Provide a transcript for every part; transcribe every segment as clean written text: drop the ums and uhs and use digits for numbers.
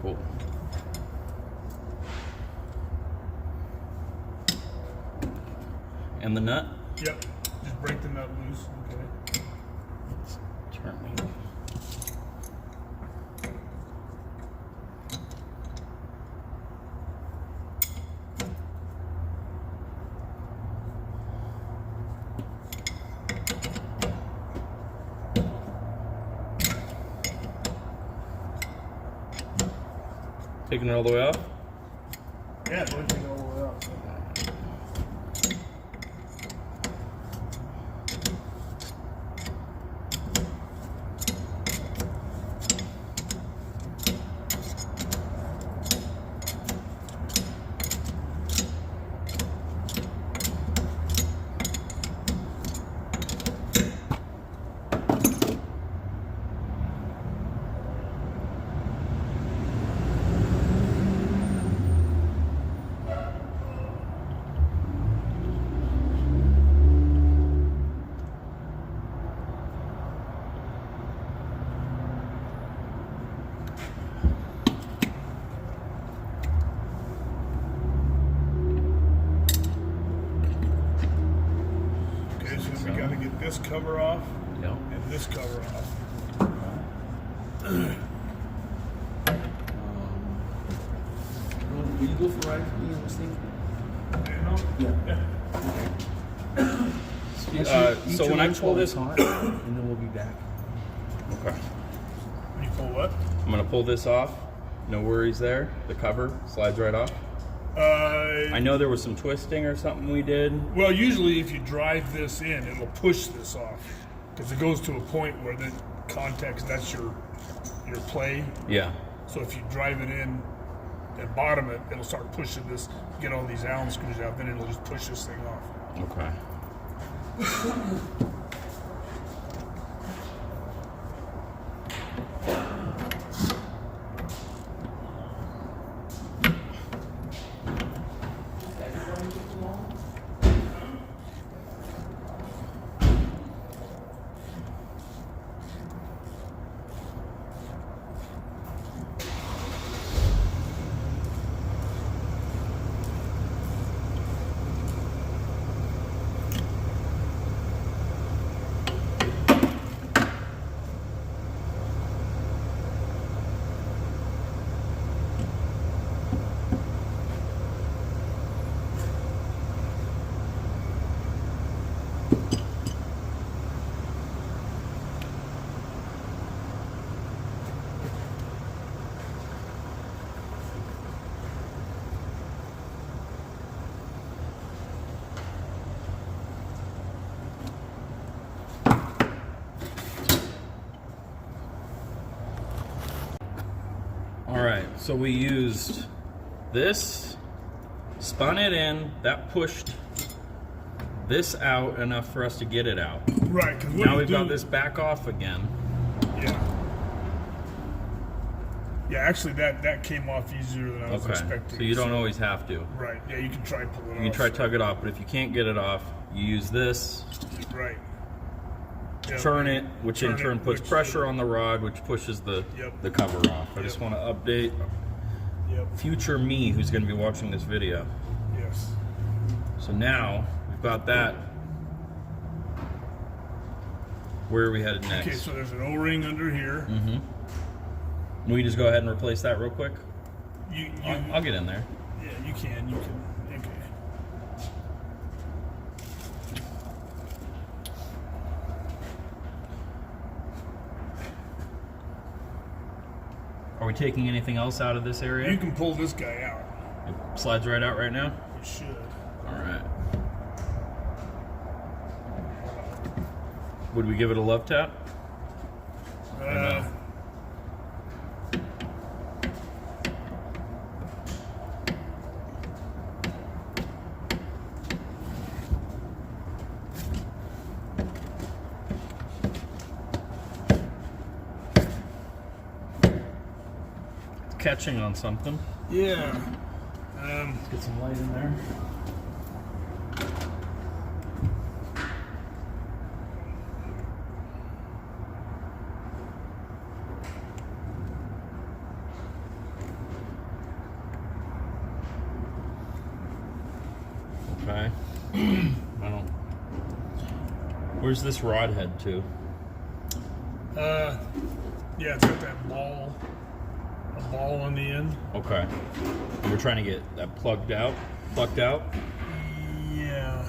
Cool. And the nut? Yep. Just break the nut loose. Okay. Let's turn me. Taking it all the way off? Yeah, don't take it all the way off. We got to get this cover off and this cover off. Will you go for a ride with me on this thing? Yeah. So when I pull this, hot, and then we'll be back. okay. You pull what? I'm gonna pull this off. No worries there. The cover slides right off. I know there was some twisting or something we did. Well, usually if you drive this in, it'll push this off because it goes to a point where the context, that's your play. Yeah. So if you drive it in and bottom it, it'll start pushing this, get all these Allen screws out, then it'll just push this thing off. Okay. Alright, so we used this, spun it in, that pushed this out enough for us to get it out. Right, because Now we've got this back off again. Yeah. Yeah, actually that came off easier than I was expecting. So you don't always have to. Right, yeah, you can try pull it off. You can try tug it off, but if you can't get it off, you use this. Right. Yep. Turn it, which in Turn turn it, puts which- pressure on the rod, which pushes the cover off. I just want to update future me who's going to be watching this video. Yes. So now we've got that. Where are we headed next? Okay, so there's an O-ring under here. Mm-hmm. Can we just go ahead and replace that real quick? I'll get in there. Yeah, you can. You can. Okay. Are we taking anything else out of this area? You can pull this guy out. It slides right out right now? You should. All right. Would we give it a love tap? Catching on something. Yeah. Let's get some light in there. Where's this rod head to? Yeah, it's got that ball, a ball on the end. Okay. And we're trying to get that plucked out. Yeah.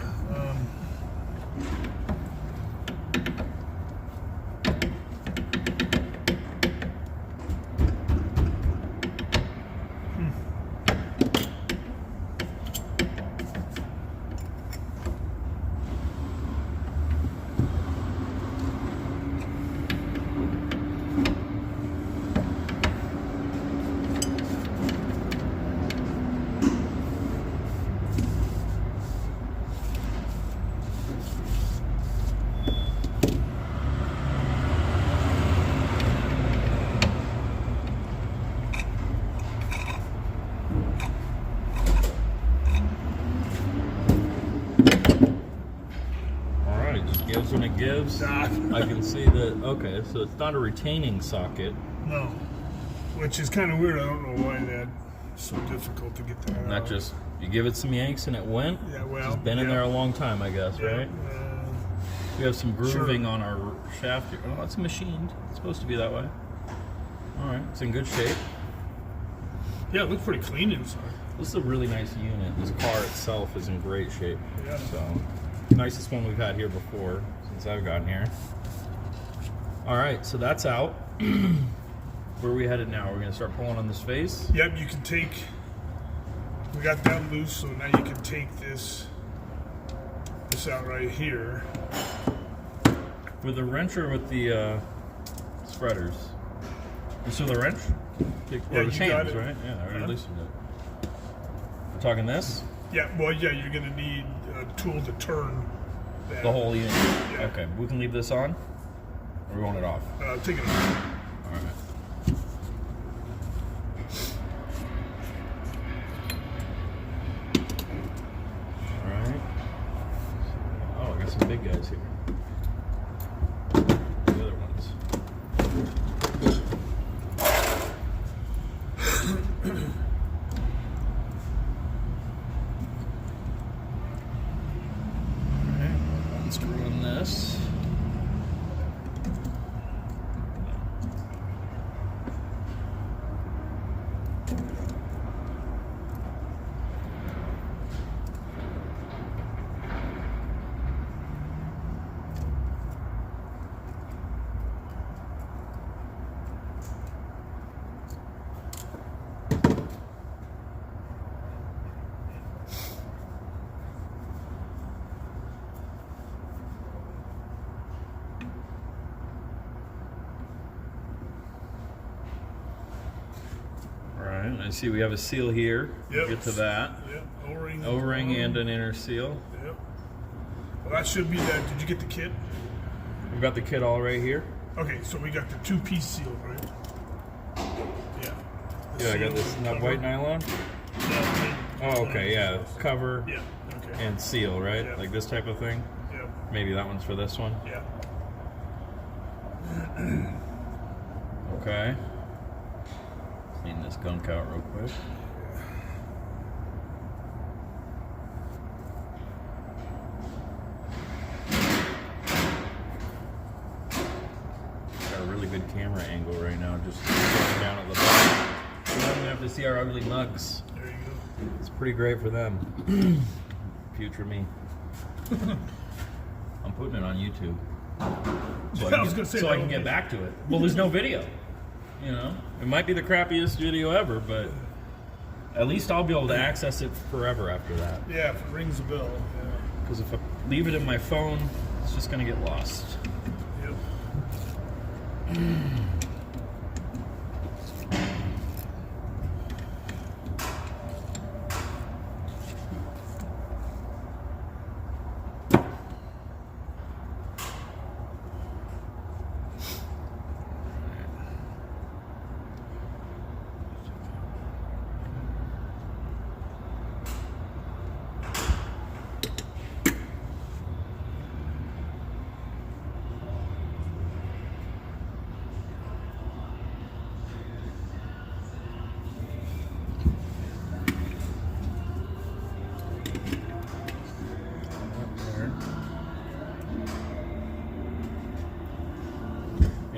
Gives when it gives. I can see that. Okay, so it's not a retaining socket. No, which is kind of weird. I don't know why that's so difficult to get that Not out. just you give it some yanks and it went. Yeah, well, it's been in there a long time, I guess, right? We have some grooving on our shaft here. Oh, it's machined. It's supposed to be that way. All right, it's in good shape. Yeah, it looks pretty clean inside. This is a really nice unit. This car itself is in great shape. Yeah. So, nicest one we've had here before since I've gotten here. All right, so that's out. Where are we headed now? We're gonna start pulling on this face. Yep, you can take. We got that loose, so now you can take this out right here. With the wrench or with the spreaders? So the wrench? Or the chains, right? Yeah, I already loosened it. We're talking this? Yeah, well, yeah, you're gonna need a tool to turn that. The whole unit? Yeah. Okay, we can leave this on? Or we want it off? Take it off. All right. All right. Oh, I got some big guys here. The other ones. Screw in this. Alright, I see we have a seal here. Yep. Get to that. Yep, O-ring. O-ring and an inner seal. Yep. Well, that should be that. Did you get the kit? We've got the kit all right here. Okay, so we got the two-piece seal, right? Yeah. The Yeah, I got seal this and not cover. white nylon. Yeah, Oh, okay, yeah. Cover Yeah, okay. and seal, right? Yeah. Like this type of thing. Yeah, Maybe that one's for this one. yeah. Okay. Clean this gunk out real quick. Got a really good camera angle right now, just looking down at the bottom. You don't even have to see our ugly mugs. There you go. It's pretty great for them. Future me. I'm putting it on YouTube. So I was gonna say so that I can would get be- back to it. Well, there's no video. You know, it might be the crappiest video ever, but at least I'll be able to access it forever after that. Yeah, if it rings a bell. Yeah. Because if I leave it in my phone, it's just gonna get lost. Yep.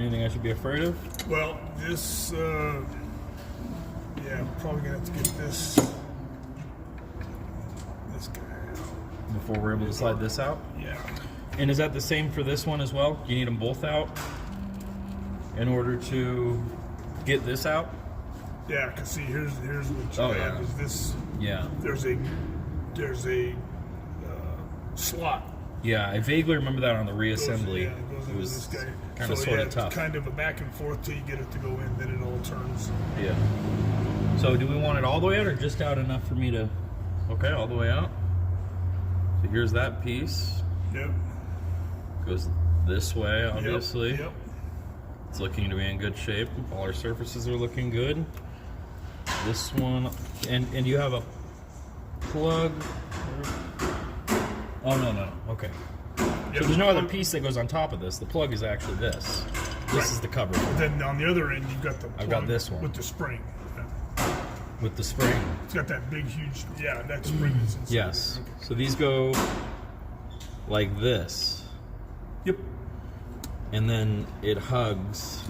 Anything I should be afraid of? Well, this, yeah, I'm probably gonna have to get this guy out. Before we're able to slide this out? Yeah. And is that the same for this one as well? You need them both out in order to get this out? Yeah, cause see, here's what you Oh, have yeah. is this. Yeah. There's a slot. Yeah, I vaguely remember that on the reassembly. It goes It into was this guy. kind of So, sort yeah, of it's tough. kind of a back and forth till you get it to go in, then it all turns. Yeah. So do we want it all the way out or just out enough for me to... Okay, all the way out. So here's that piece. Yep. Goes this way, obviously. Yep. It's looking to be in good shape. All our surfaces are looking good. This one... And you have a plug... Oh, no. Okay. Yep. So there's no other piece that goes on top of this. The plug is actually this. This Right. is the cover. Then on the other end, you've got the I've got plug this one. with the spring. With the spring. It's got that big, huge, yeah, that spring is inside. Yes. there. Okay. So these go like this. Yep. And then it hugs.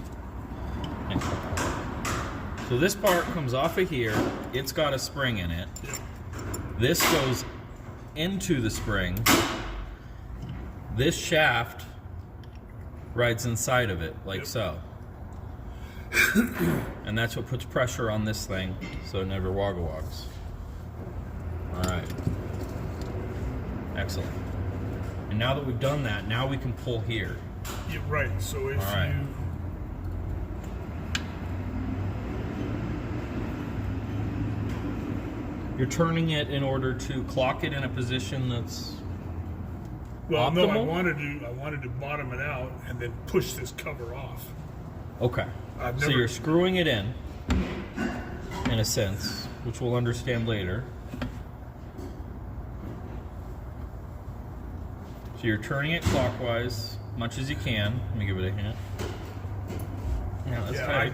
So this part comes off of here. It's got a spring in it. Yep. This goes into the spring. This shaft rides inside of it, like Yep. so. And that's what puts pressure on this thing, so it never woggle-wogs. Alright. Excellent. And now that we've done that, now we can pull here. Yeah, right. So if All right. You're turning it in order to clock it in a position that's well, no, I optimal? wanted to bottom it out and then push this cover off. okay. I've So never- you're screwing it in a sense, which we'll understand later. So you're turning it clockwise, much as you can. Let me give it a hint. Yeah, that's Yeah, tight.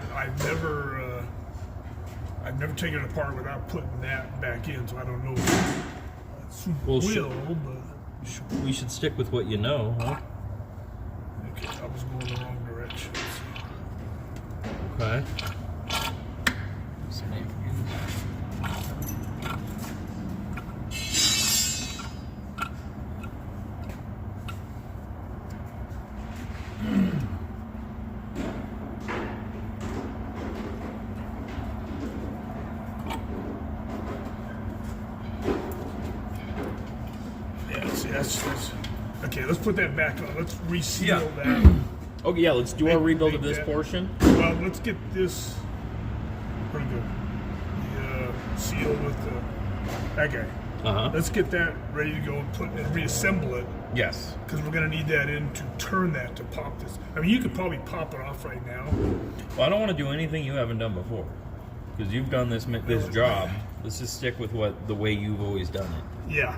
I've never taken it apart without putting that back in, so I don't know. Well, But we should stick with what you know, huh? okay, I was going the wrong direction. Okay. Yeah, see, that's okay. Let's put that back on. Let's reseal Yeah. that. Okay, yeah, let's do our Make- rebuild make of this that- portion. Well, let's get this. Pretty good. The seal with that guy. Uh-huh. Let's get that ready to go and reassemble it, Yes. because we're going to need that in to turn that to pop this. I mean, you could probably pop it off right now. Well, I don't want to do anything you haven't done before, because you've done this job. Let's just stick with the way you've always done it. Yeah.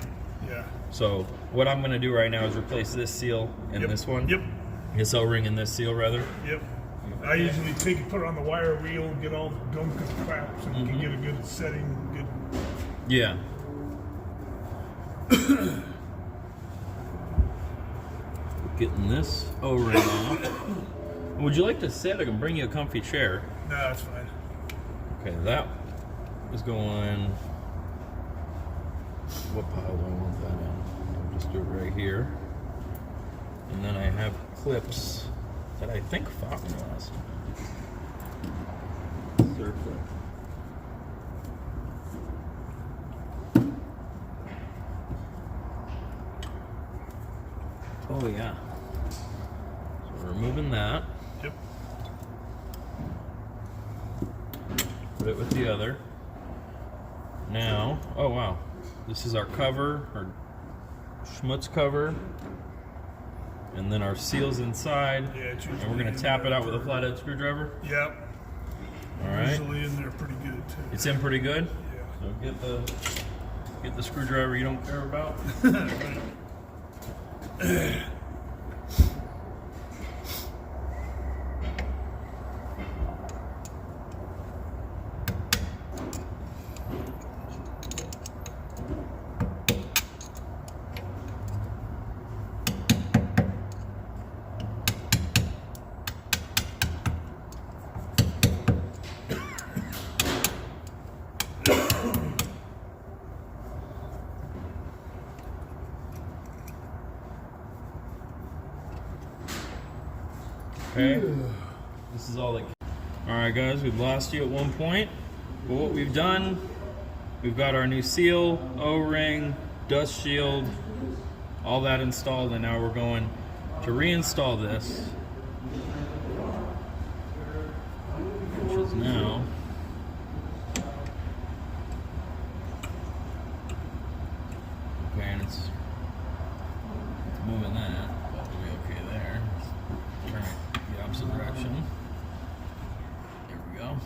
So what I'm going to do right now is replace this seal and Yep. this one. Yep. This O-ring and this seal, rather. Yep. I usually take it, put it on the wire wheel, get all the gunk and crap, so you can get a good setting. Good. Yeah. Getting this O-ring off. Would you like to sit? I can bring you a comfy chair. No, that's fine. Okay, that is going. What pile do I want that in? I'll just do it right here. And then I have clips that I think fought me last time. Third clip. Oh yeah. So we're removing that. Yep. Put it with the other. Now, oh wow. This is our cover, our schmutz cover. And then our seals inside. Yeah, it's And we're usually going to in tap it there out with a for- flathead screwdriver. Yep. All right. Usually in there pretty good too. It's in pretty good. Yeah. So get the screwdriver you don't care about. Okay. This is all that. All right, guys, we've lost you at one point, but what we've done, we've got our new seal, O-ring, dust shield, all that installed, and now we're going to reinstall this, which is now okay, and it's moving that. That'll be okay there. Turn it the opposite direction. There we go.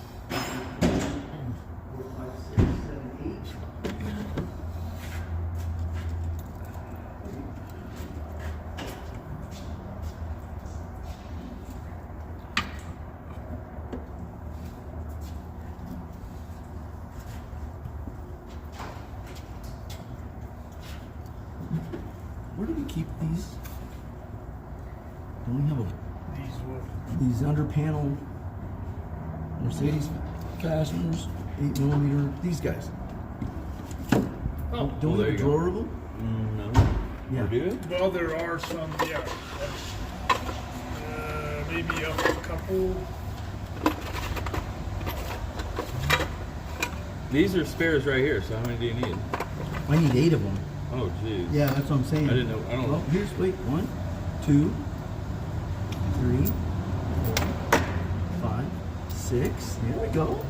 Where do we keep these? Don't we have these under panel Mercedes fasteners, 8mm? These guys. Oh, Don't we have a drawer of them? No. Yeah. We do? Well, there are some, yeah. Maybe a couple. These are spares right here, so how many do you need? I need 8 of them. Oh, geez. Yeah, that's what I'm saying. I didn't know. I don't know. Here's, wait, 1, 2, 3, 4, 5, 6. There we go.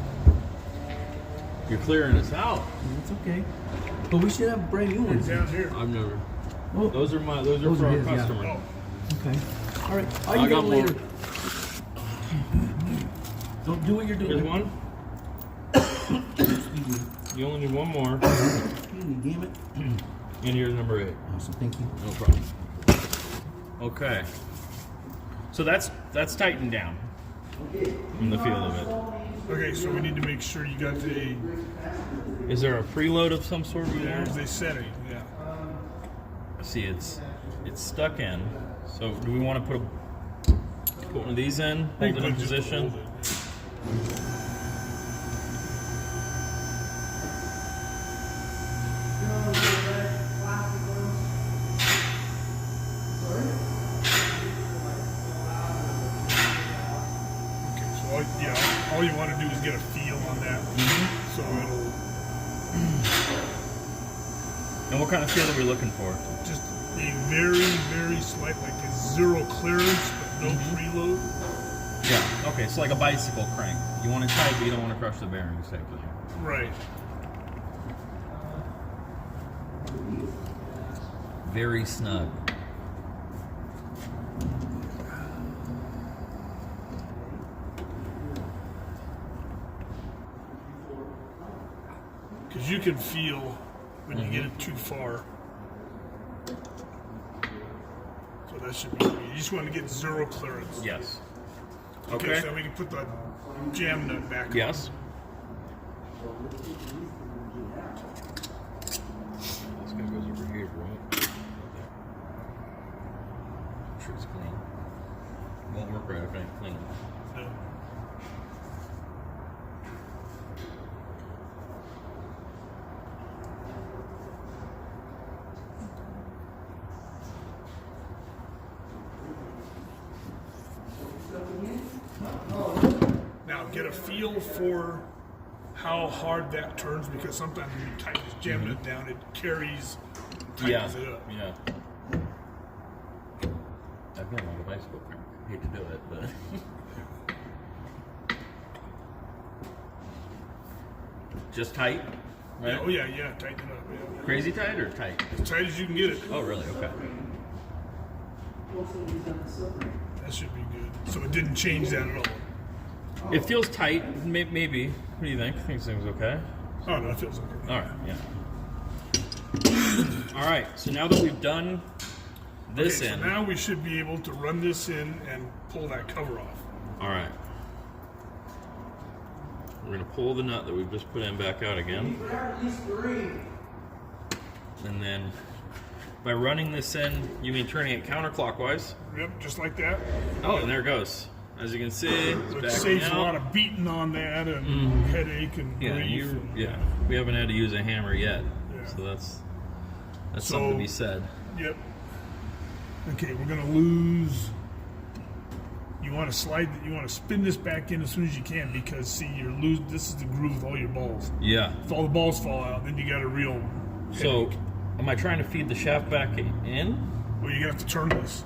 You're clearing us out. That's okay. But we should have brand new ones. Down here. I've never. Oh, Those are my. Those are Those for are our his, yeah. customer. Oh, okay. All right. I I can get got them more. later. Don't do what you're doing. Here's one. You only need one more. Damn it. And here's number 8. Awesome. Thank you. No problem. Okay. So that's tightened down from the feel of it. okay, so we need to make sure you got the, Is there a preload of some sort? there's the setting, yeah. See, it's stuck in. So do we want to put one of these in, hold it in Just position? hold it. Okay, so all you want to do is get a feel on that. So it'll And what kind of feel are we looking for? just be very, very slight, like a zero clearance, but no preload. Yeah. Okay, so like a bicycle crank. You want it tight, but you don't want to crush the bearings type thing. Right. Very snug. Because you can feel when you get it too far. So that should be good. You just want to get zero clearance. Yes. Okay, Okay. so we can put the jam nut back. Yes. This guy goes over here, right? Okay. I'm sure it's clean. Won't work right if it ain't clean. No. Now get a feel for how hard that turns, because sometimes when you tighten this jam nut down, it carries, tightens it up. Yeah. I've been on a bicycle crank. Hate to do it, but just tight, right? Yeah, oh yeah, tighten it up. Yeah. Crazy tight or tight? As tight as you can get it. Oh, really? Okay. That should be good. So it didn't change that at all. It feels tight, maybe. What do you think? Think things okay? Oh no, it feels okay. All right, yeah. All right, so now that we've done this Okay, in, so now we should be able to run this in and pull that cover off. all right. We're gonna pull the nut that we've just put in back out again. And then by running this in, you mean turning it counterclockwise? Yep, just like that. Oh, and there it goes. As you can see, it's So it backing saves out. a lot of beating on that and headache and Yeah, grief. And, we haven't had to use a hammer yet, Yeah. so that's So- something to be said. Yep. Okay, we're gonna lose. You want to slide. You want to spin this back in as soon as you can because see, this is the groove with all your balls. Yeah. If all the balls fall out, then you got a real. So, headache. am I trying to feed the shaft back in? Well, you're gonna have to turn this.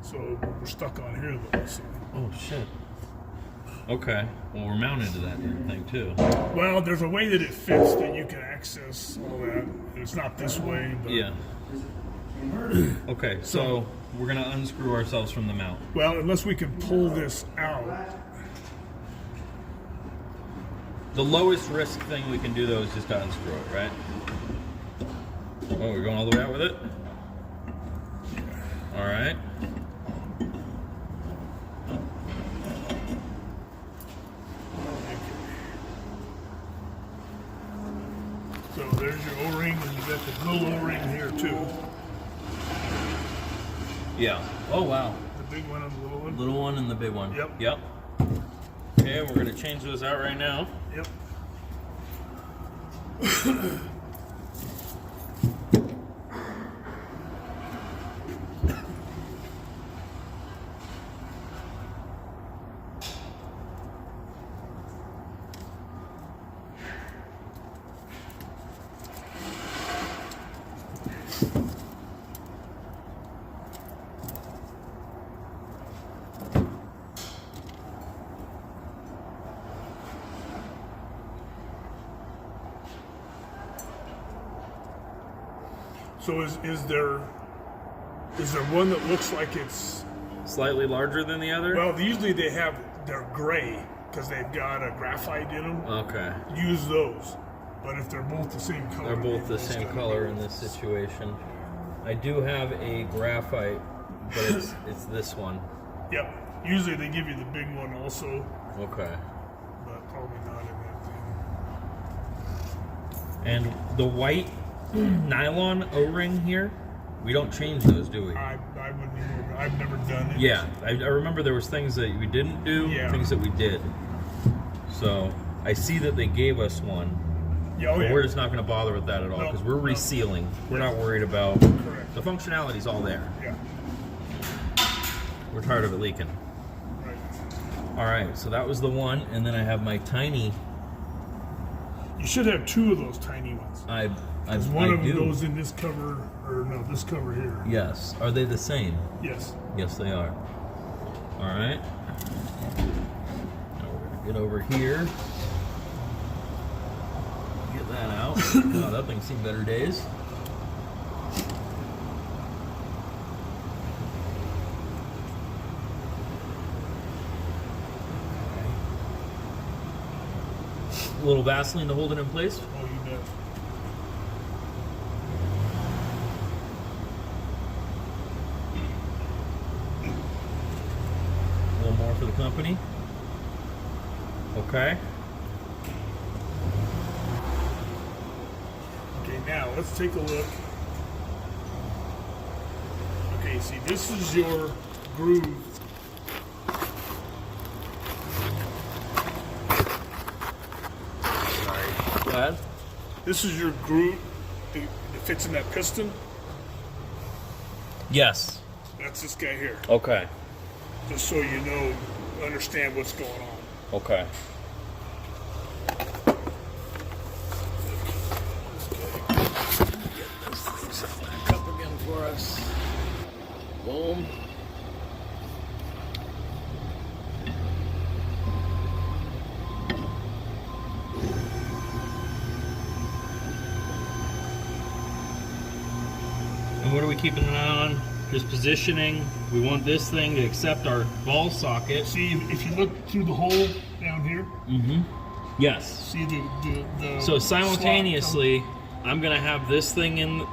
So we're stuck on here though. So. Oh shit. Okay. Well, we're mounted to that damn thing too. Well, there's a way that it fits that you can access all that. It's not this way, but Yeah. Okay, so we're gonna unscrew ourselves from the mount. well, unless we can pull this out. The lowest risk thing we can do though is just to unscrew it, right? Oh, we're going all the way out with it? All right. So there's your O-ring, and you got the little O-ring here too. Yeah. Oh, wow. The big one and the little one. Little one and the big one. Yep. Yep. Okay, we're gonna change those out right now. Yep. So is there one that looks like it's Slightly larger than the other? well? Usually they're gray because they've got a graphite in them. Okay. Use those, but if they're both the same color, They're both the those same gotta color be- in this situation. I do have a graphite, but it's this one. Yep. Usually they give you the big one also, Okay. but probably not in that thing. And the white nylon O-ring here, we don't change those, do we? I wouldn't even. I've never done it. Yeah, I remember there was things that we didn't do, Yeah. things that we did. So I see that they gave us one, Yeah. Oh, but yeah. we're just not going to bother with that at all No, because we're no. resealing. We're not worried about Correct. the functionality's all there. Yeah. We're tired of it leaking. Right. All right, so that was the one, and then I have my tiny. You should have two of those tiny ones. Because one of them do. goes in this cover, or no, this cover here. Yes. Are they the same? Yes. Yes, they are. All right. Now we're gonna get over here. Get that out. Oh, that thing's seen better days. A little Vaseline to hold it in place. Oh, you bet. A little more for the company. Okay. Okay, now let's take a look. Okay, see, this is your groove. Go ahead. This is your groove that fits in that piston. Yes. That's this guy here. Okay. Just so you know, understand what's going on. Okay. Back up again for us. Boom. And what are we keeping an eye on? Just positioning. We want this thing to accept our ball socket. See, if you look through the hole down here, Mm-hmm. Yes. see the So slot simultaneously, I'm gonna have this thing in.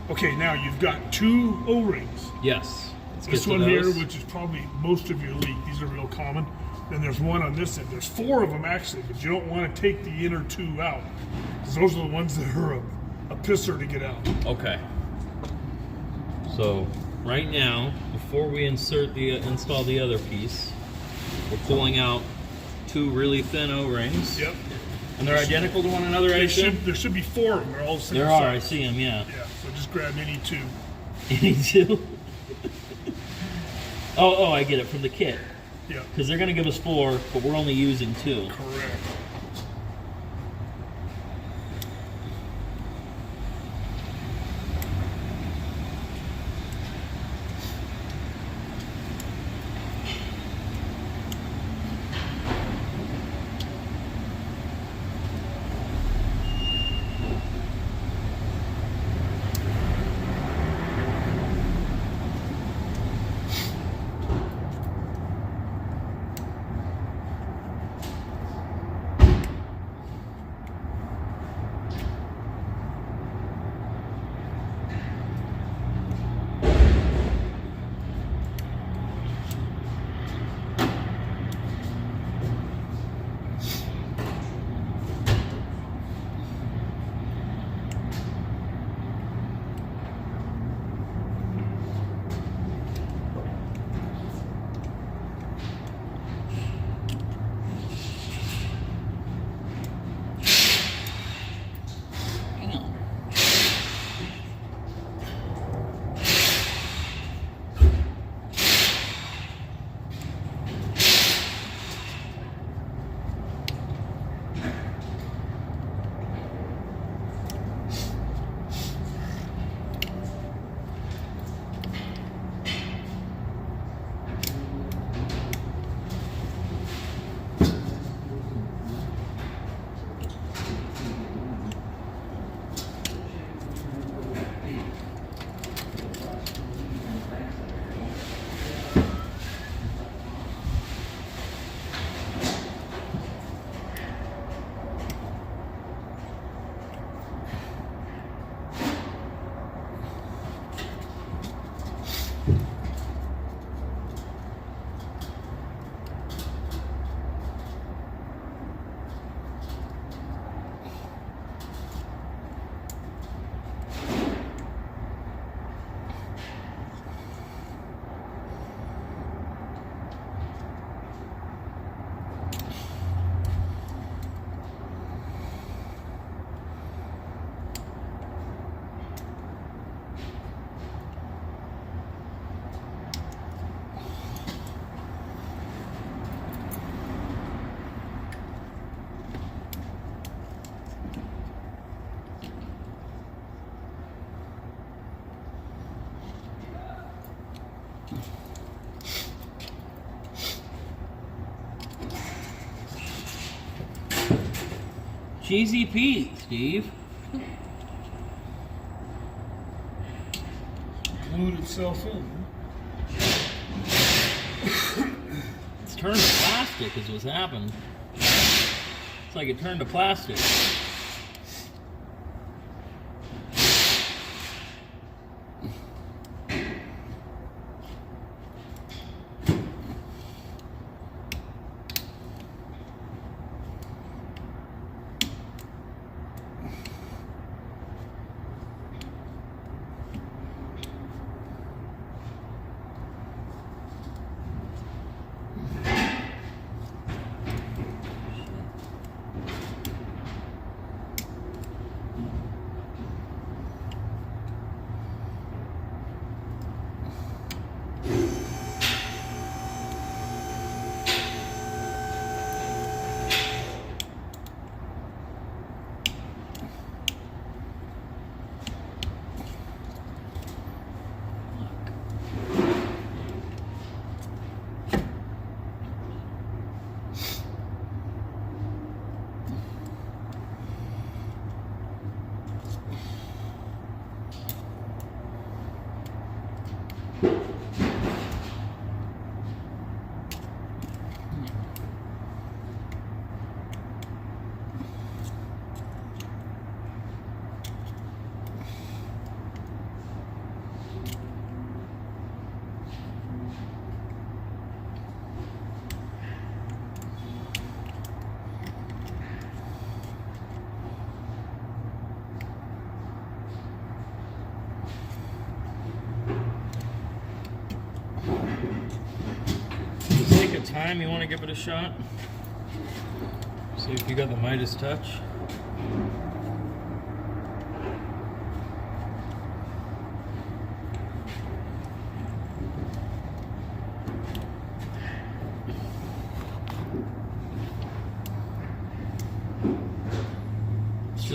okay, now you've got two O-rings. Yes. Let's This get to one here, those. which is probably most of your leak. These are real common. Then there's one on this end. There's four of them actually, but you don't want to take the inner two out because those are the ones that are a pisser to get out. Okay. So right now, before we install the other piece, we're pulling out two really thin O-rings. Yep. And they're identical to one another, I assume? There should be four of them. They're all the same There are. I size. see them. Yeah. Yeah. So just grab any two. Any two? Oh, I get it from the kit. Yeah. Because they're going to give us 4, but we're only using 2. Correct. Cheesy Pete, Steve. Glued itself in. It's turned to plastic is what's happened. It's like it turned to plastic. Time you want to give it a shot? See if you got the Midas touch.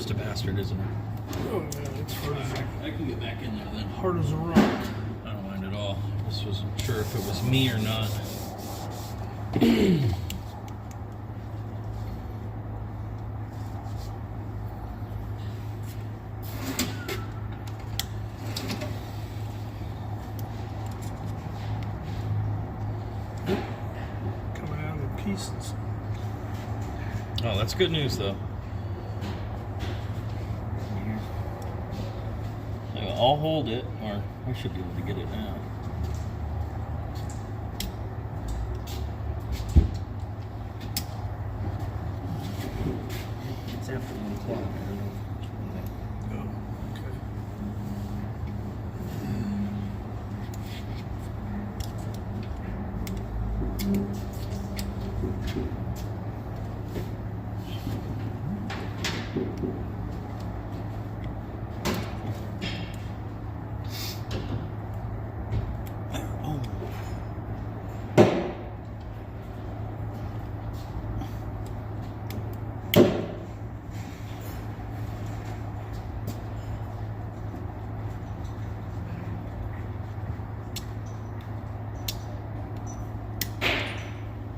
just a bastard, isn't it? Oh yeah, it's hard as I can get back in there then. hard as a rock. I don't mind at all. Just wasn't sure if it was me or not. Coming out in pieces. Oh, that's good news though. I'll hold it, or I should be able to get it now. It's after 1 o'clock. I don't know which one Oh, okay.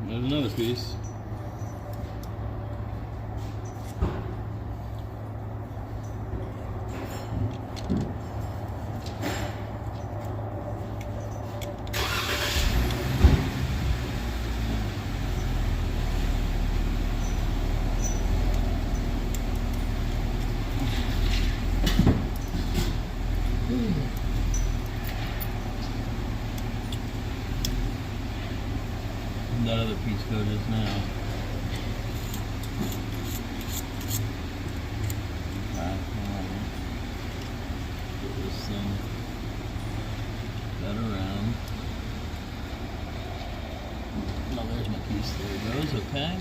There's another piece. That other piece go just now. Get this thing that around. Oh, there's my piece. There it goes. Okay.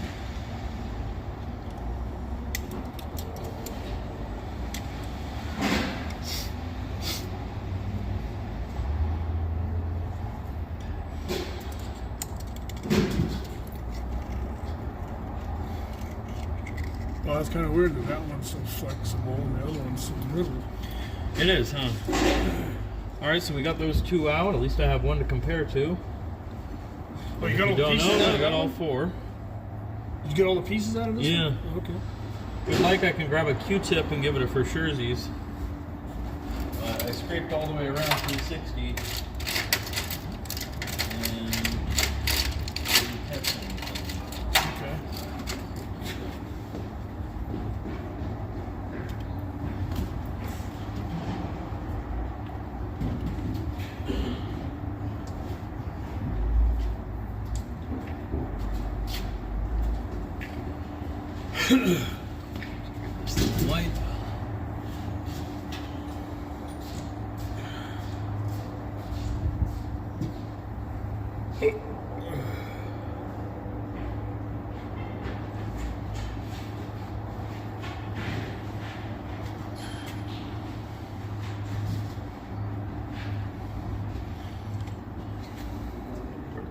Well, that's kind of weird that that one's so flexible and the other one's so brittle. It is, huh? All right, so we got those two out. At least I have one to compare to. Oh, you got all the Don't pieces know. out I of got that all one? four. Did you get all the pieces out of this Yeah. one? Oh, okay. If you'd like, I can grab a Q-tip and give it a for surezies. I scraped all the way around 360. And didn't catch anything. Okay. This little wipe.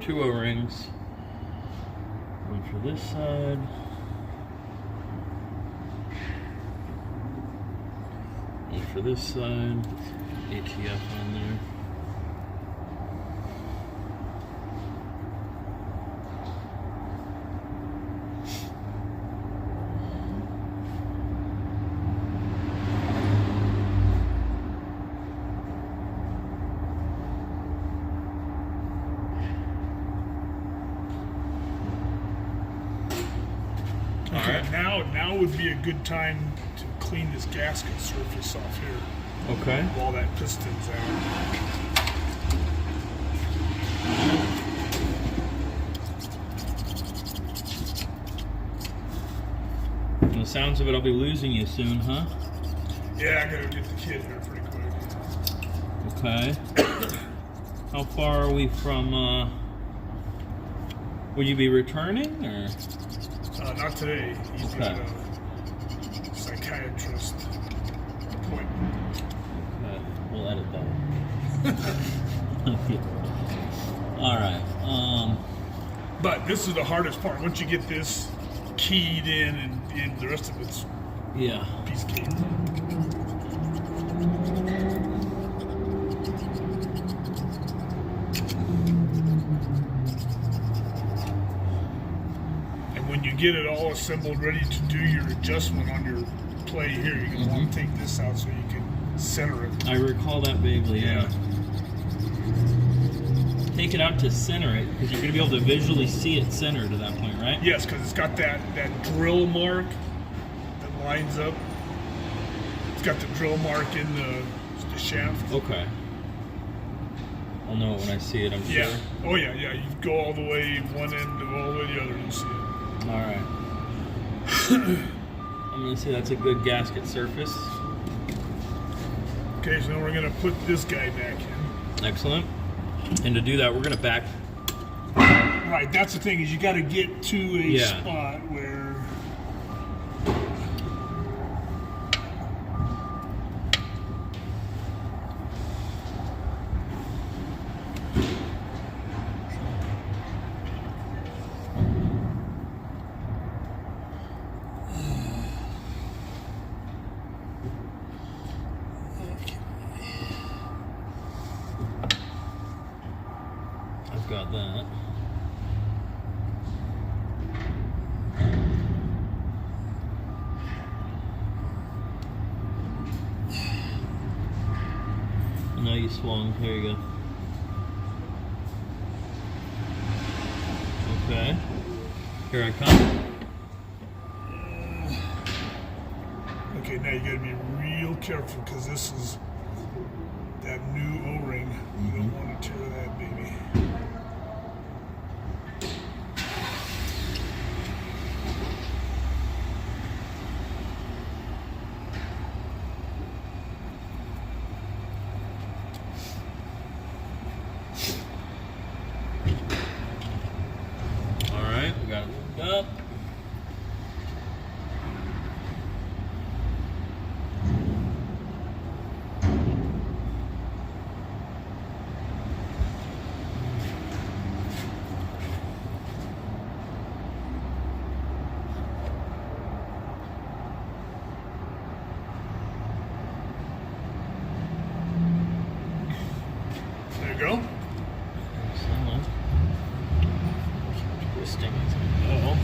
Two O-rings. One for this side. One for this side. ATF on there. Okay, now would be a good time to clean this gasket surface off here Okay. while that piston's out. From the sounds of it, I'll be losing you soon, huh? Yeah, I gotta get the kid here pretty quick. Okay. How far are we from, will you be returning, or? Not today. He's Okay. got a psychiatrist appointment. Okay, we'll edit that. All right. But this is the hardest part. Once you get this keyed in and the rest of it's Yeah. Piece of cake. And when you get it all assembled, ready to do your adjustment on your play here, you're going to want to take this out so you can center it. I recall that vaguely, yeah. Take it out to center it, because you're going to be able to visually see it centered at that point, right? Yes, because it's got that drill mark that lines up. It's got the drill mark in the shaft. Okay. I'll know it when I see it, I'm Yeah. sure. Oh, yeah, yeah. You go all the way one end and all the way the other, and you see it. All right. I'm going to say that's a good gasket surface. Okay, so then we're going to put this guy back in. Excellent. And to do that, we're going to back. Right, that's the thing, is you got to get to a spot where... I've got that. Now you swung. There you go. Okay. Here I come. Okay, now you got to be real careful because this is that new O-ring. You don't want to tear that baby. All right, we got it moved up. There you go. Excellent. Twisting as I go.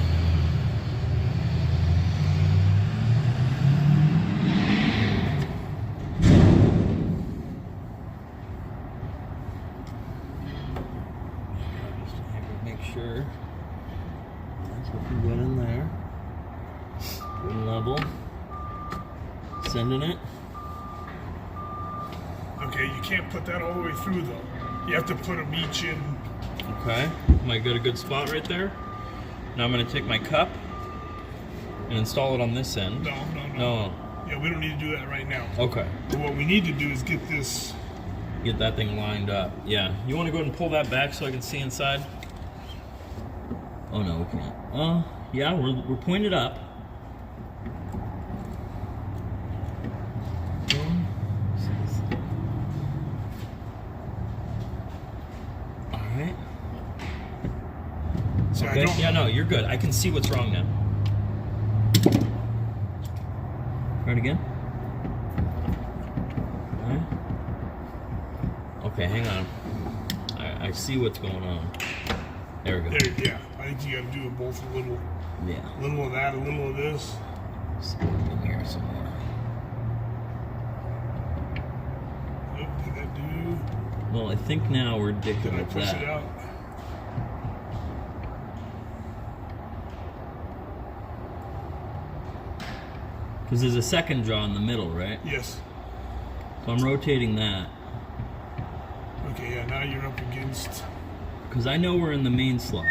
Just to make sure that's what we got in there. Good level. Sending it. Okay, you can't put that all the way through though. You have to put them each in. Okay. Am I got a good spot right there? Now I'm going to take my cup and install it on this end. No. No. Yeah, we don't need to do that right now. Okay. But what we need to do is get this. Get that thing lined up. Yeah. You want to go ahead and pull that back so I can see inside? Oh no, we can't. Yeah, we're pointed up. Alright. So Okay. Yeah, no, you're good. I can see what's wrong now. Try it again. Alright. Okay, hang on. I see what's going on. There we go. There, yeah. I think you got to do it both a little. Yeah. A little of that, a little of this. In here somewhere. Yep, did that do? Well, I think now we're dicking Did I with push that. it out? Because there's a second jaw in the middle, right? Yes. So I'm rotating that. Okay, yeah, now you're up against. Because I know we're in the main slot.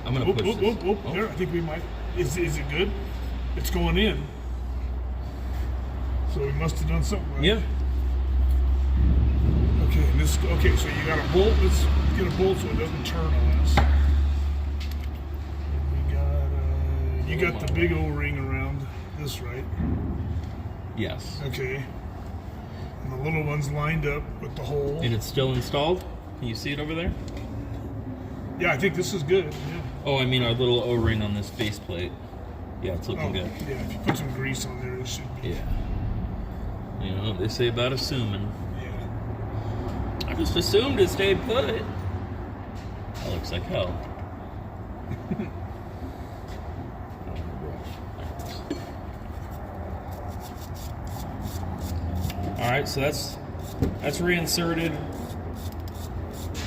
I'm going to push this. Oh. There, I think we might. Is it good? It's going in. So we must have done something right. Yeah. Okay, and this. Okay, so you got a bolt. Let's get a bolt so it doesn't turn on us. We got. You got the big O-ring around this, right? Yes. Okay. And the little one's lined up with the hole. And it's still installed? Can you see it over there? Yeah, I think this is good. Yeah. Oh, I mean our little O-ring on this faceplate. Yeah, it's looking good. Yeah, if you put some grease on there, it should be. Yeah. You know what they say about assuming. Yeah. I just assumed it stayed put. That looks like hell. Alright, so that's reinserted.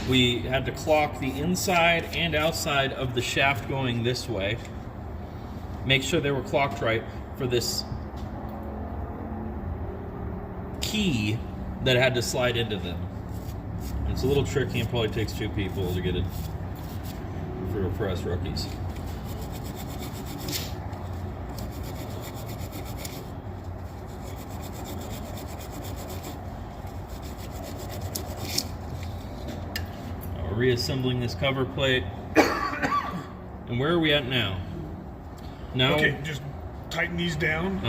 We had to clock the inside and outside of the shaft going this way. Make sure they were clocked right for this key that had to slide into them. It's a little tricky and probably takes 2 people to get it for us rookies. Reassembling this cover plate. And where are we at now? Now, okay, just tighten these down.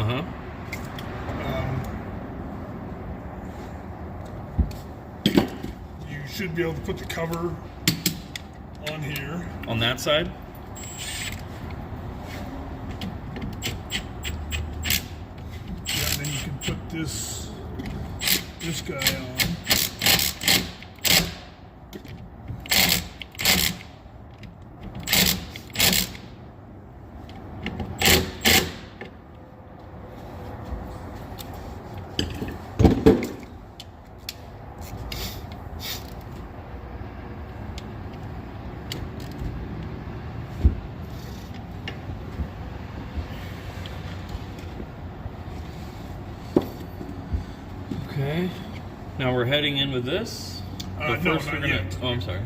You should be able to put the cover on here. On that side? Yeah, and then you can put this guy on. Okay. Now we're heading in with this. But No, first not we're gonna. yet. Oh, I'm sorry.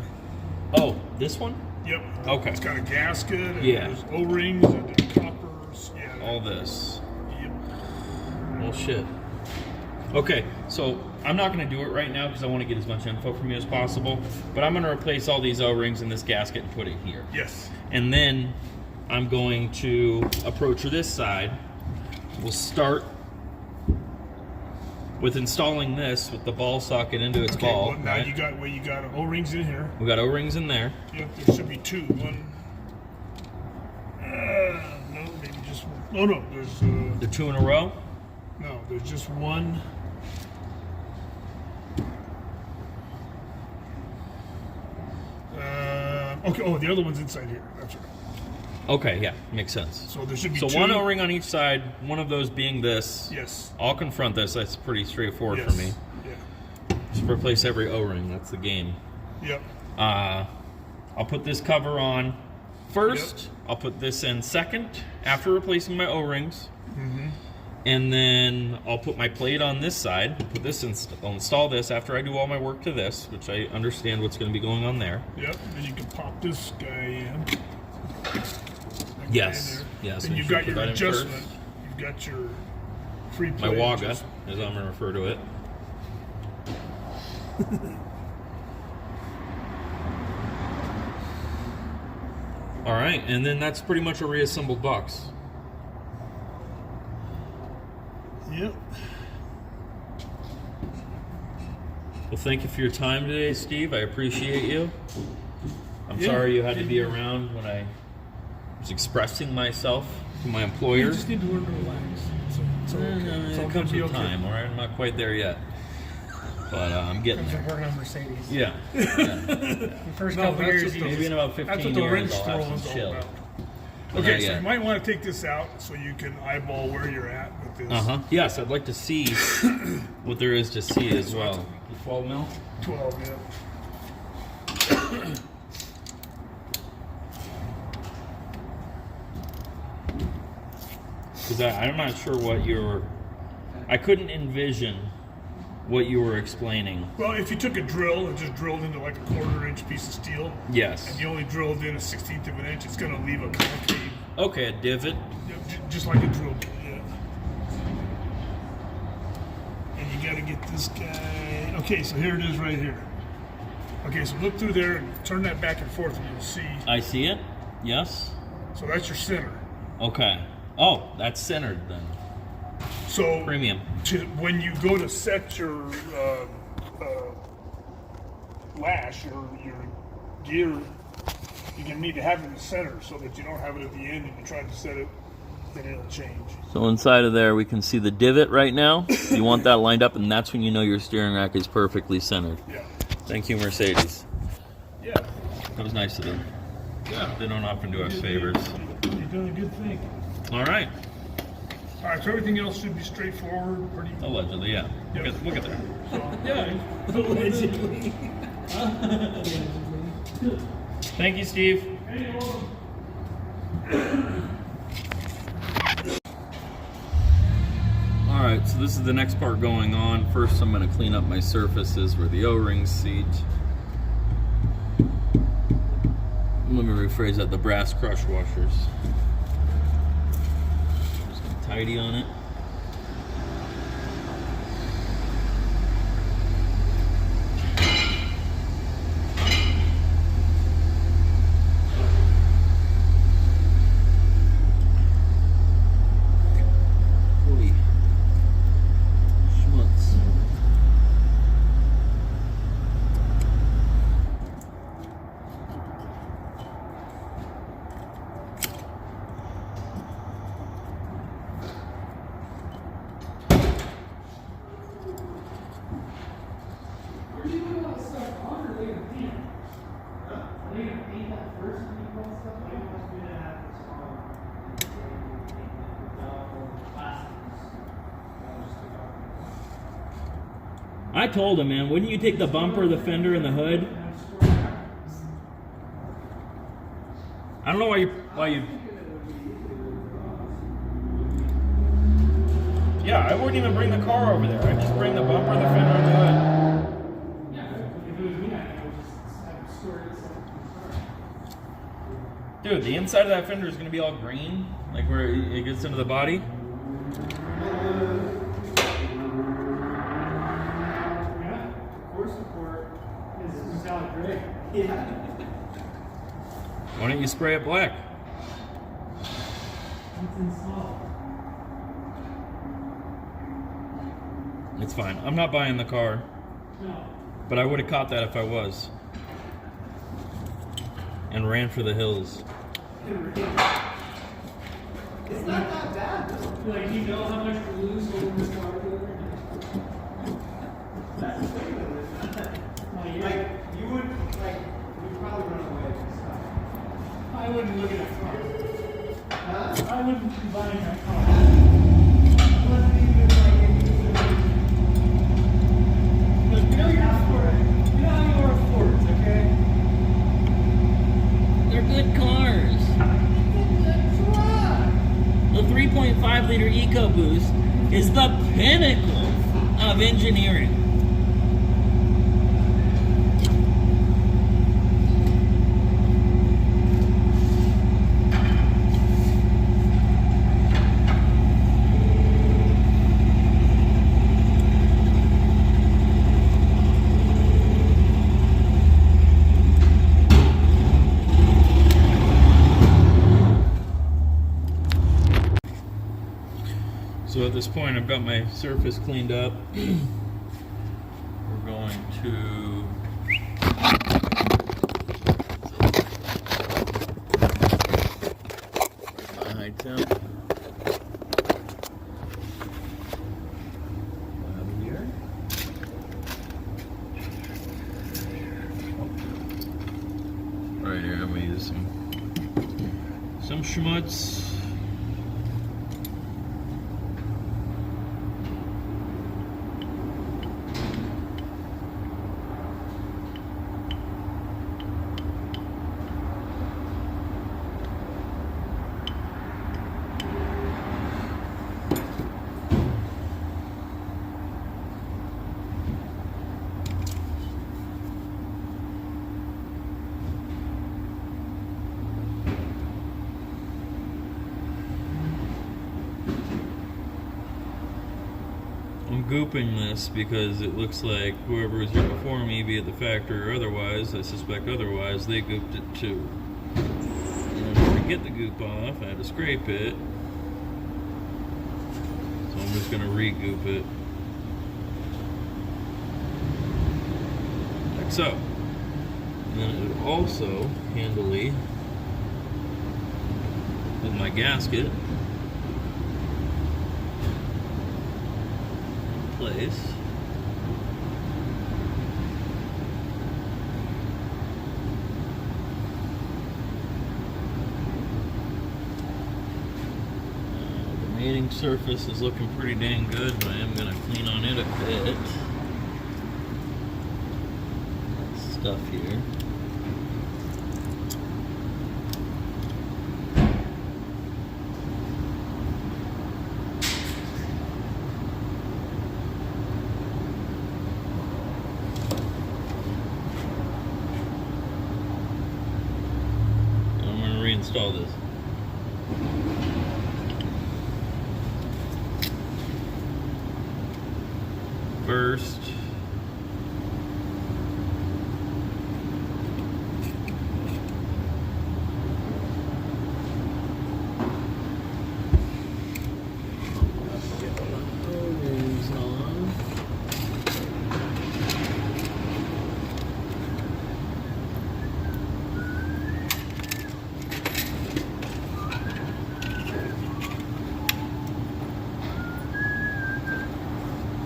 Oh, this one? Yep. Okay. It's got a gasket, and Yeah. there's O-rings, and there's coppers. Yeah. All this. Yep. Well, shit. Okay, so I'm not going to do it right now because I want to get as much info from you as possible. But I'm going to replace all these O-rings in this gasket and put it here. Yes. And then I'm going to approach this side. We'll start with installing this with the ball socket into its ball. Well, now right? you got O-rings in here. We got O-rings in there. Yep. There should be 2. One. No, maybe just one. Oh no, there's. The 2 in a row. No, there's just one. Okay. Oh, the other one's inside here. That's right. Okay, yeah, makes sense. So there should be So 2. one O-ring on each side, one of those being this. Yes. I'll confront this. That's pretty straightforward Yes. for me. Yeah. Just replace every O-ring. That's the game. Yep. I'll put this cover on first. Yep. I'll put this in second after replacing my O-rings. Mm-hmm. And then I'll put my plate on this side. Put this I'll install this after I do all my work to this, which I understand what's going to be going on there. Yep. And you can pop this guy in. Yes. Yes. And you've should got put your that in adjustment. first. You've got your free My play WAGA, adjustment. as I'm going to refer to it. All right, and then that's pretty much a reassembled box. Yep. Well, thank you for your time today, Steve. I appreciate you. I'm Yeah. sorry you had to be around when I was expressing myself to my employer. You just need to learn to relax. It's okay. It's all It gonna comes be with okay. time, all right? I'm not quite there yet. But I'm getting Comes there. from working on Mercedes. Yeah. The first No, couple that's years, just you the- Maybe in about 15 That's what the years, wrench I'll have throwing's some all chill. about. But Okay, not so yet. you might want to take this out so you can eyeball where you're at with this. Uh-huh. Yes, I'd like to see what there is to see as well. The 12 mil? 12, yeah. Because I'm not sure what I couldn't envision what you were explaining. Well, if you took a drill and just drilled into like a 1/4 inch piece of steel, Yes. and you only drilled in a 1/16 of an inch, it's going to leave a concave, Okay, a divot. just like a drill bit, yeah. And you got to get this guy. Okay, so here it is right here. Okay, so look through there and turn that back and forth, and you'll see. I see it. Yes. So that's your center. Okay. Oh, that's centered then. So Premium. When you go to set your lash, your gear, you're gonna need to have it in the center so that you don't have it at the end and you try to set it, then it'll change. So inside of there, we can see the divot right now. You want that lined up, and that's when you know your steering rack is perfectly centered. Yeah. Thank you, Mercedes. Yeah. That was nice of them. Yeah. They don't often do us favors. You're doing a good thing. All right. All right, so everything else should be straightforward, pretty. Allegedly, yeah. Yep. Look at that. Yeah. Allegedly. Thank you, Steve. All right, so this is the next part going on. First, I'm going to clean up my surfaces where the O-rings seat. Let me rephrase that, the brass crush washers. Just going to tidy on it. Holy schmutz. I told him, man, wouldn't you take the bumper, the fender, and the hood? I don't know why you. Yeah, I wouldn't even bring the car over there. I'd just bring the bumper, the fender, and the hood. Dude, the inside of that fender is going to be all green, like where it gets into the body. Yeah. Why don't you spray it black? It's fine. I'm not buying the car. No. But I would have caught that if I was. And ran for the hills. It's not that bad though. Like, you know how much to lose holding this car together? That's the thing though. Well, yeah. Like, you would probably run away with stuff. I wouldn't look at that car. Huh? I wouldn't be buying that car. It wasn't even like But you know you're Ford. You know how you are Fords, okay? They're good cars. The 3.5 liter EcoBoost is the pinnacle of engineering. So at this point, I've got my surface cleaned up. We're going to my high temp. Here. Right here, I'm gonna use some schmutz. I'm gooping this because it looks like whoever was here before me, be it the factory or otherwise, I suspect otherwise, they gooped it too. In order to get the goop off, I had to scrape it. So I'm just going to re-goop it. Like so. And then it would also handily, with my gasket in place. The mating surface is looking pretty dang good, but I am going to clean on it a bit. Stuff here. Reinstall this. First,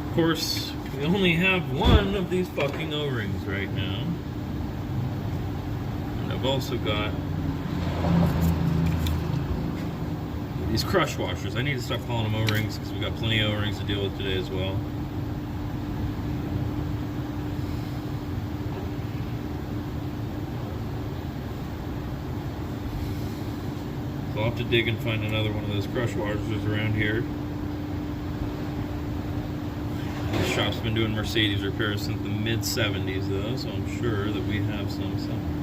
of course, we only have one of these fucking O-rings right now. And I've also got these crush washers. I need to stop calling them O-rings because we've got plenty of O-rings to deal with today as well. So I'll have to dig and find another one of those crush washers around here. The shop's been doing Mercedes repairs since the mid-70s though, so I'm sure that we have some somewhere.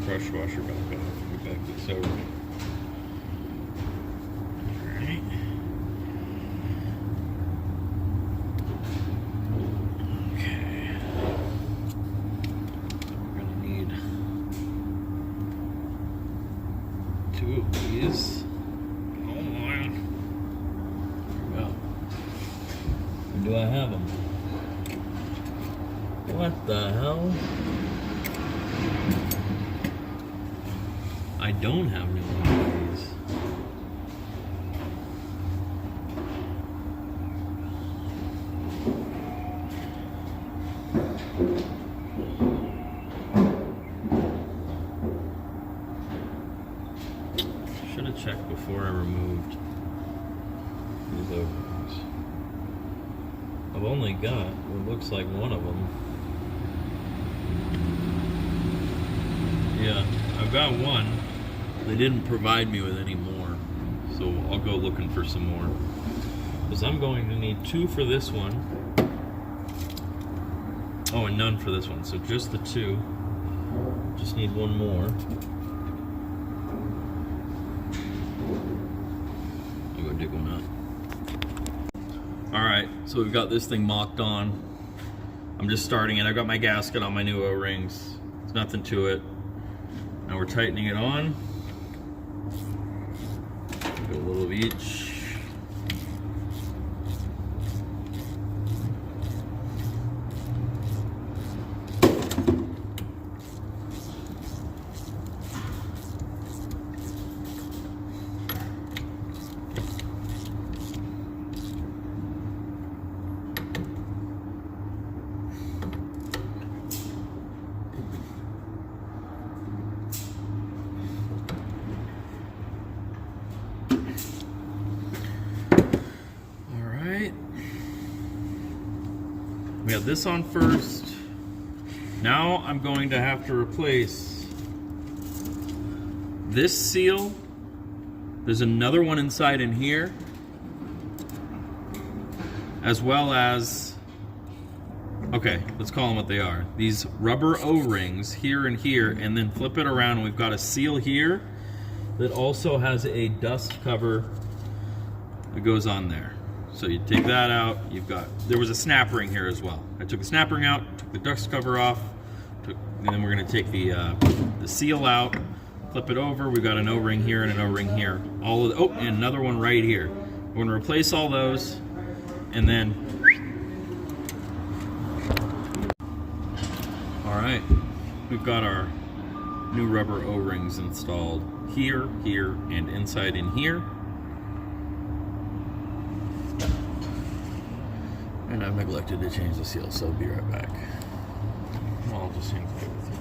Crush washer back off and go back this over. Alright. Okay. We're gonna need 2 of these. Oh my. There we go. Or do I have them? What the hell? I don't have any one of these. Should have checked before I removed these openings. I've only got what looks like one of them. Yeah, I've got one. They didn't provide me with any more, so I'll go looking for some more. Because I'm going to need 2 for this one. Oh, and none for this one, so just the 2. Just need 1 more. I'll go dig one out. Alright, so we've got this thing mocked on. I'm just starting it. I've got my gasket on my new O-rings. There's nothing to it. Now we're tightening it on. Do a little of each. We have this on first. Now I'm going to have to replace this seal There's another one inside in here, as well as, okay, let's call them what they are. These rubber O-rings here and here, and then flip it around. We've got a seal here that also has a dust cover that goes on there. So you take that out, there was a snap ring here as well. I took the snap ring out, took the dust cover off, and then we're gonna take the seal out, flip it over. We've got an O-ring here and an O-ring here. And another one right here. We're gonna replace all those, and then, all right, we've got our new rubber O-rings installed here, here, and inside in here. And I've neglected to change the seal, so I'll be right back. Well, I'll just hang tight with you.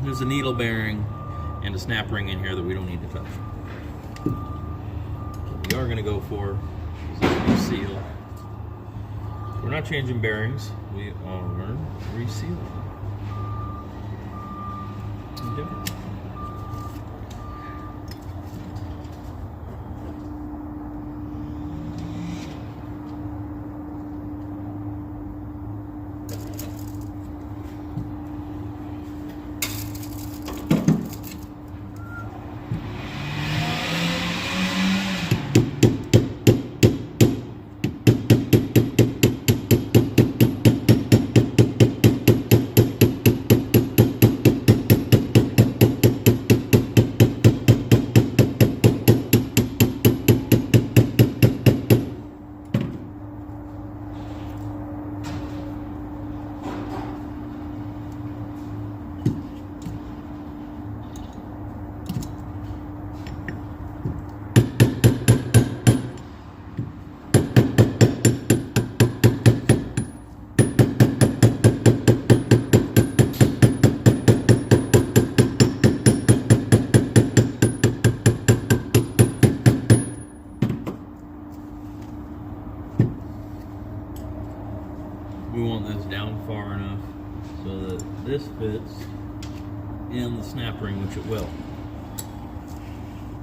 There's a needle bearing and a snap ring in here that we don't need to touch. What we are going to go for is this Reseal. We're not changing bearings, we are resealing. We want this down far enough so that this fits in the snap ring, which it will.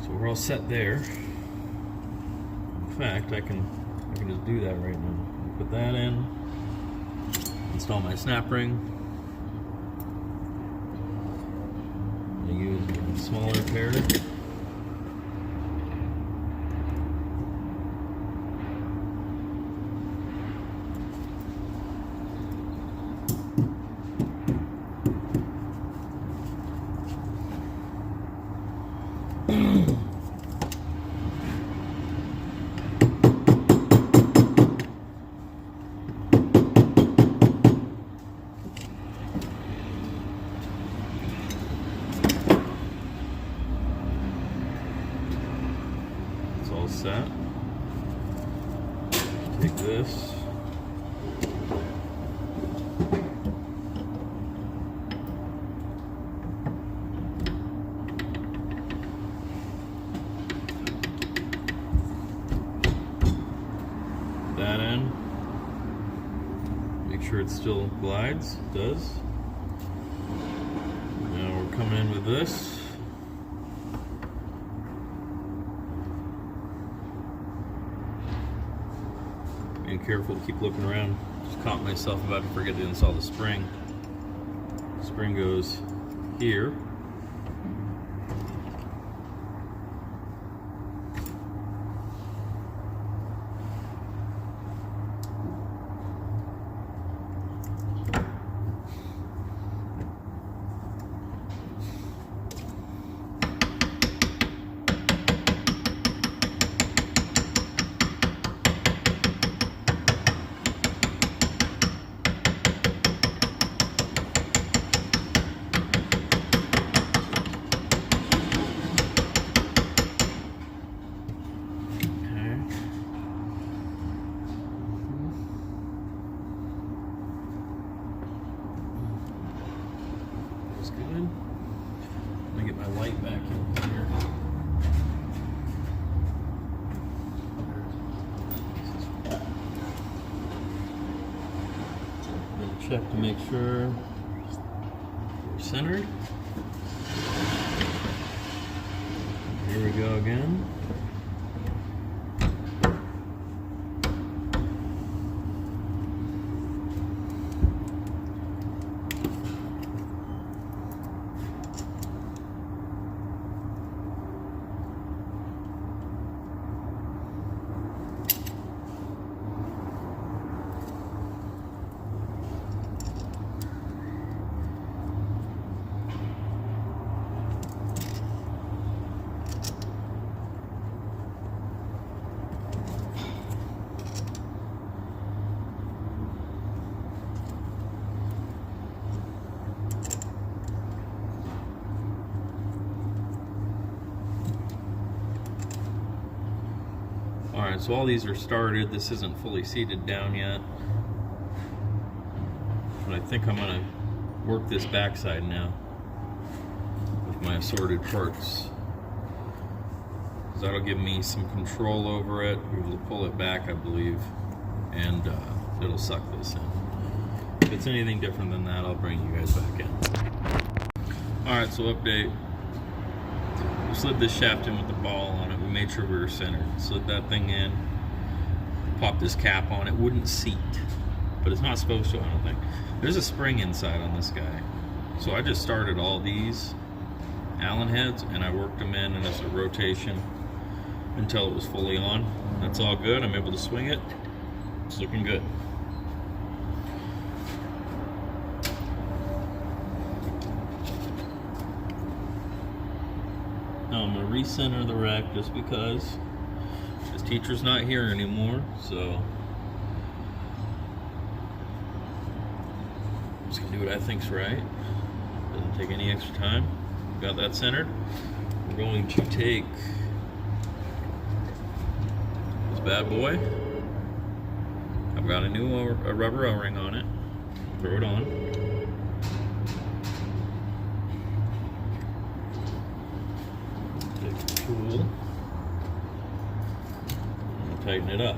So we're all set there. In fact, I can just do that right now. Put that in, install my snap ring. I'm gonna use a smaller pair. It's all set. Take this. That in. Make sure it still glides. It does. Now we're coming in with this. Being careful to keep looking around. Just caught myself about to forget to install the spring. The spring goes here. check to make sure we're centered. Here we go again. Alright, so all these are started. This isn't fully seated down yet. But I think I'm going to work this backside now with my assorted parts. Because that'll give me some control over it. Be able to pull it back, I believe. And it'll suck this in. If it's anything different than that, I'll bring you guys back in. Alright, so update. We slid this shaft in with the ball on it. We made sure we were centered. Slid that thing in. Popped this cap on. It wouldn't seat. But it's not supposed to, I don't think. There's a spring inside on this guy. So I just started all these Allen heads and I worked them in as a rotation until it was fully on. That's all good. I'm able to swing it. It's looking good. Now I'm going to recenter the rack just because this teacher's not here anymore, so I'm just going to do what I think's right. Doesn't take any extra time. Got that centered. We're going to take this bad boy. I've got a rubber O-ring on it. Throw it on. Tool and tighten it up.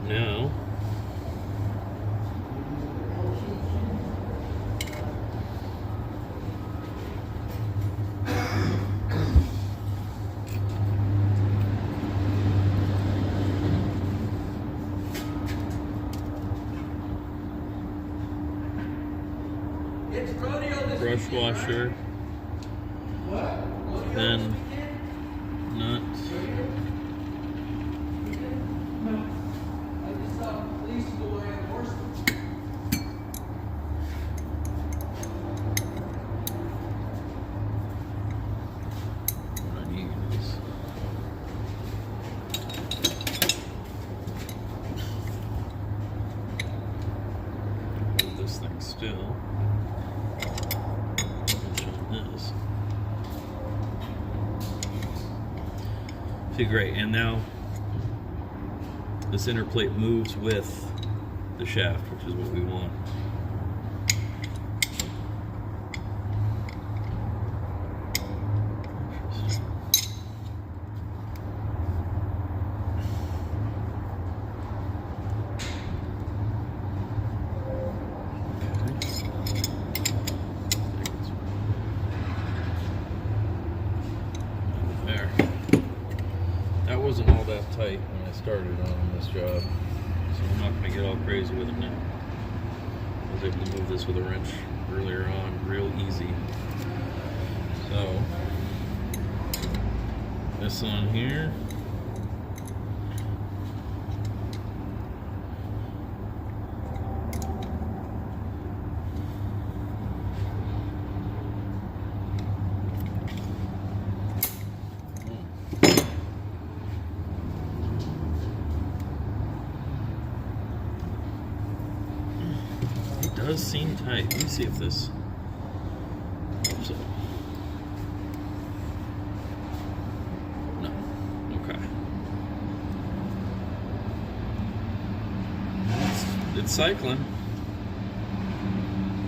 Now, brush washer, then nut. What I need is hold this thing still. This. See, great, and now this inner plate moves with the shaft, which is what we want. tight when I started on this job, so I'm not going to get all crazy with it now. I was able to move this with a wrench earlier on real easy. So, this on here. It does seem tight. Let me see if this pops up. No. Okay. It's cycling.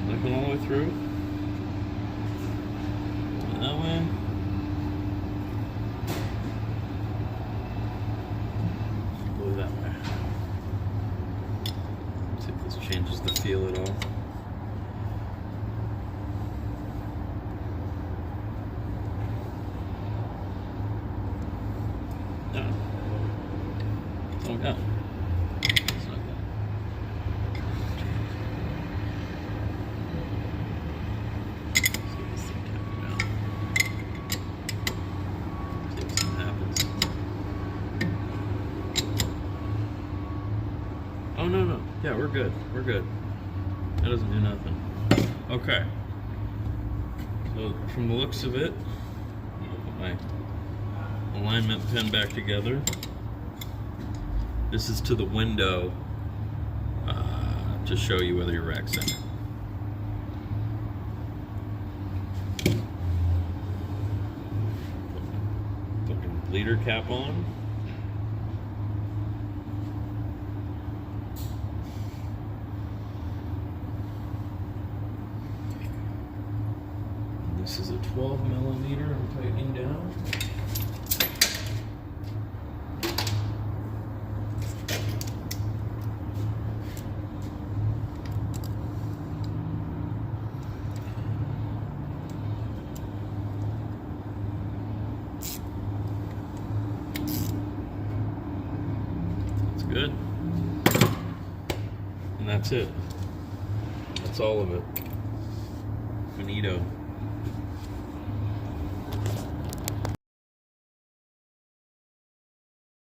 Cycling all the way through. That way. Go that way. See if this changes the feel at all. No. Oh no. It's not good. See if this thing can go down. See if something happens. Oh no no. Yeah, we're good. We're good. That doesn't do nothing. Okay. So from the looks of it, I'll put my alignment pin back together. This is to the window to show you whether your rack's in. Put the bleeder cap on. This is a 12 millimeter. I'm tightening down. That's good. And that's it. That's all of it. Finito.